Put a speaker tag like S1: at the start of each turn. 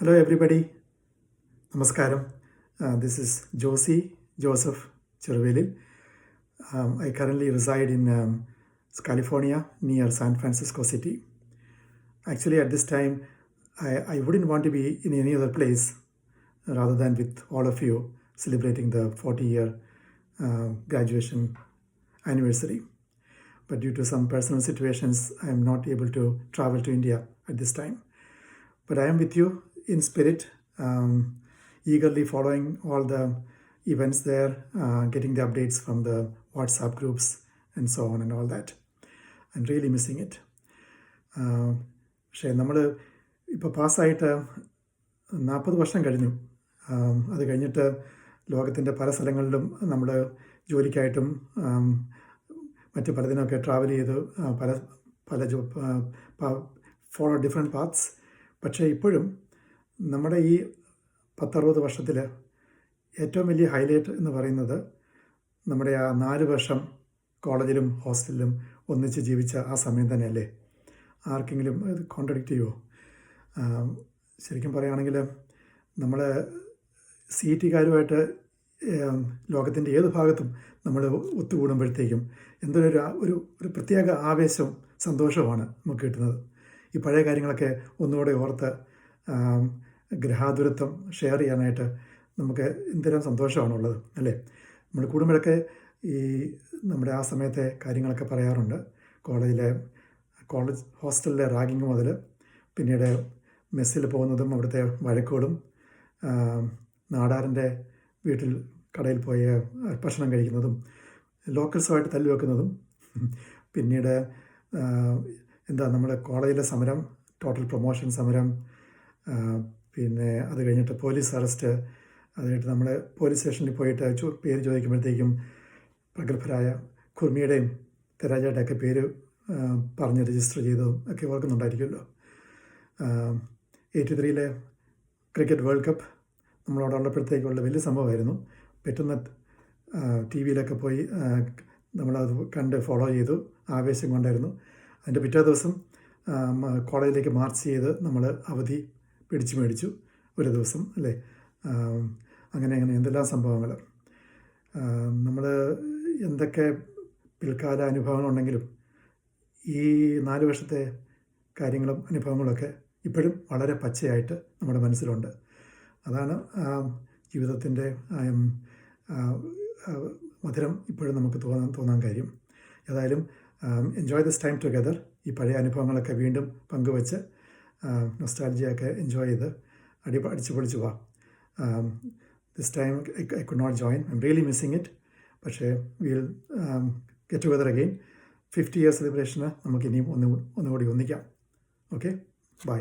S1: Hello, everybody. Namaskaram. This is Joseph Chervelil. I currently reside in California near San Francisco City. Actually, at this time, I wouldn't want to be in any other place rather than with all of you celebrating the 40-year graduation anniversary. But due to some personal situations, I am not able to travel to India at this time. But I am with you in spirit, eagerly following all the events there, getting the updates from the WhatsApp groups and so on and all that. I'm really missing it. പക്ഷേ നമ്മൾ ഇപ്പോൾ പാസ്സായിട്ട് 40 വർഷം കഴിഞ്ഞു. അത് കഴിഞ്ഞിട്ട് ലോകത്തിൻ്റെ പല സ്ഥലങ്ങളിലും നമ്മൾ ജോലിക്കായിട്ടും മറ്റ് പലതിനൊക്കെ ട്രാവൽ ചെയ്ത് ഫോളോ ഡിഫറെൻറ്റ് പാത്ത്സ്. പക്ഷേ ഇപ്പോഴും നമ്മുടെ ഈ 10-60 വർഷത്തിൽ ഏറ്റവും വലിയ ഹൈലൈറ്റ് എന്ന് പറയുന്നത് നമ്മുടെ ആ 4 വർഷം കോളേജിലും ഹോസ്റ്റലിലും ഒന്നിച്ച് ജീവിച്ച ആ സമയം തന്നെയല്ലേ? ആർക്കെങ്കിലും ഇത് കോൺട്രഡിക്റ്റ് ചെയ്യുമോ? ശരിക്കും പറയുകയാണെങ്കിൽ നമ്മൾ CET-കാരുമായിട്ട് ലോകത്തിൻ്റെ ഏത് ഭാഗത്തും നമ്മൾ ഒത്തുകൂടുമ്പോഴത്തേക്കും ഒരു പ്രത്യേക ആവേശവും സന്തോഷവുമാണ് നമുക്ക് കിട്ടുന്നത്. ഈ പഴയ കാര്യങ്ങളൊക്കെ ഒന്നുകൂടെ ഓർത്ത് ഗ്രഹാതുരത്വം ഷെയർ ചെയ്യാനായിട്ട് നമുക്ക് എന്തെല്ലാം സന്തോഷമാണുള്ളത് അല്ലേ? നമ്മൾ കൂടുമ്പോഴൊക്കെ ഈ നമ്മുടെ ആ സമയത്തെ കാര്യങ്ങളൊക്കെ പറയാറുണ്ട്. കോളേജ് ഹോസ്റ്റലിലെ റാഗിങ് മുതൽ പിന്നീട് മെസ്സിൽ പോകുന്നതും അവിടുത്തെ വഴക്കുകളും, നാടാറിൻ്റെ വീട്ടിൽ കടയിൽ പോയി ഭക്ഷണം കഴിക്കുന്നതും, ലോക്കൽസുമായിട്ട് തല്ലുവെക്കുന്നതും, പിന്നീട് നമ്മുടെ കോളേജിലെ സമരം, ടോട്ടൽ പ്രൊമോഷൻ സമരം, പിന്നെ അത് കഴിഞ്ഞിട്ട് പോലീസ് അറസ്റ്റ്, അത് കഴിഞ്ഞിട്ട് നമ്മൾ പോലീസ് സ്റ്റേഷനിൽ പോയിട്ട് പേര് ചോദിക്കുമ്പോഴത്തേക്കും പ്രഗത്ഭരായ ഖുർമിയുടെയും തെരാജയുടെയൊക്കെ പേര് പറഞ്ഞ് രജിസ്റ്റർ ചെയ്തതും ഒക്കെ ഓർക്കുന്നുണ്ടായിരിക്കുമല്ലോ. 83-ലെ ക്രിക്കറ്റ് വേൾഡ് കപ്പ് നമ്മളോടുള്ളപ്പോഴത്തേക്കുള്ള വലിയ സംഭവമായിരുന്നു. പെട്ടെന്ന് TV-യിലൊക്കെ പോയി നമ്മളത് കണ്ട് ഫോളോ ചെയ്തു, ആവേശം കൊണ്ടായിരുന്നു. അതിൻ്റെ പിറ്റേ ദിവസം കോളേജിലേക്ക് മാർച്ച് ചെയ്ത് നമ്മൾ അവധി പിടിച്ചു മേടിച്ചു ഒരു ദിവസം അല്ലേ? അങ്ങനെ എന്തെല്ലാം സംഭവങ്ങൾ. നമ്മൾ എന്തൊക്കെ പിൽക്കാല അനുഭവങ്ങളുണ്ടെങ്കിലും ഈ 4 വർഷത്തെ കാര്യങ്ങളും അനുഭവങ്ങളൊക്കെ ഇപ്പോഴും വളരെ പച്ചയായിട്ട് നമ്മുടെ മനസ്സിലുണ്ട്. അതാണ് ജീവിതത്തിൻ്റെ മധുരം ഇപ്പോഴും നമുക്ക് തോന്നാൻ കാര്യം. ഏതായാലും എൻജോയ് ദിസ് ടൈം ടുഗദർ. ഈ പഴയ അനുഭവങ്ങളൊക്കെ വീണ്ടും പങ്കുവച്ച് നൊസ്റ്റാൾജിയൊക്കെ എൻജോയ് ചെയ്ത് അടിച്ചു പൊളിച്ചു പോവാം. This time I could not join. I am really missing it. പക്ഷേ will get together again. 50 year സെലിബ്രേഷന് നമുക്ക് ഇനിയും ഒന്നുകൂടി ഒന്നിക്കാം. Okay, by.